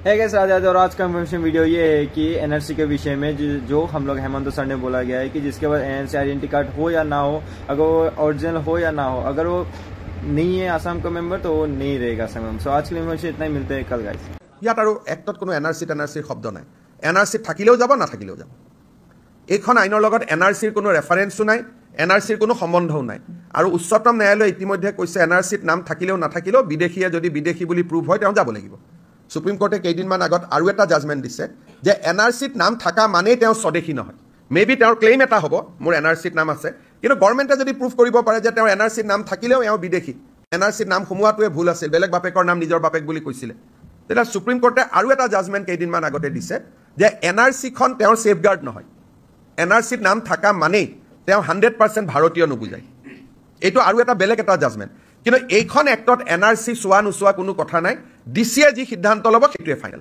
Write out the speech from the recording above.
और आज का इन्फॉर्मेशन वीडियो ये है कि एनआरसी के विषय में जो हम लोग हेमंत सर ने बोला गया है कि जिसके बाद एनआरसी आइडेंटिटी कार्ड हो या ना हो, अगर वो ओरिजिनल हो या ना हो, अगर वो नहीं है आसाम का मेंबर तो वो नहीं रहेगा आसाम मेंबर। सो आज के इन्फॉर्मेशन इतना ही, मिलते हैं कल गाइस। ইয়াত আৰু এক্টত কোনো এনআৰচিৰ শব্দ নাই। এনআৰচি থাকিলেও যাব নাথাকিলেও যাব। এইখন আইনৰ লগত এনআৰচিৰ কোনো ৰেফাৰেন্সো নাই, এনআৰচিৰ কোনো সম্বন্ধও নাই। আৰু উচ্চতম ন্যায়ালয়ে ইতিমধ্যে কৈছে এনআৰচিত নাম থাকিলেও নাথাকিলেও বিদেশীয়ে যদি বিদেশী বুলি প্ৰুভ হয় তেওঁ যাব লাগিব। সুপ্ৰিম কোৰ্টে কেইদিনমান আগত আৰু এটা জাজমেণ্ট দিছে যে এনআৰচিত নাম থকা মানেই তেওঁ স্বদেশী নহয়। মেবি তেওঁৰ ক্লেইম এটা হ'ব মোৰ এনআৰচিত নাম আছে, কিন্তু গভৰ্ণমেণ্টে যদি প্ৰুভ কৰিব পাৰে যে তেওঁৰ এনআৰচিত নাম থাকিলেও এওঁ বিদেশী, এনআৰচিত নাম সোমোৱাটোৱে ভুল আছিল, বেলেগ বাপেকৰ নাম নিজৰ বাপেক বুলি কৈছিলে, তেতিয়া সুপ্ৰিম কোৰ্টে আৰু এটা জাজমেণ্ট কেইদিনমান আগতে দিছে যে এনআৰচিখন তেওঁৰ ছেফগাৰ্ড নহয়। এনআৰচিত নাম থকা মানেই তেওঁ 100% ভাৰতীয় নুবুজায়। এইটো আৰু এটা বেলেগ এটা জাজমেণ্ট। কিন্তু এইখন এক্টত এনআৰচি চোৱা নোচোৱা কোনো কথা নাই। ডিচিয়ে যি সিদ্ধান্ত ল'ব সেইটোৱে ফাইনেল।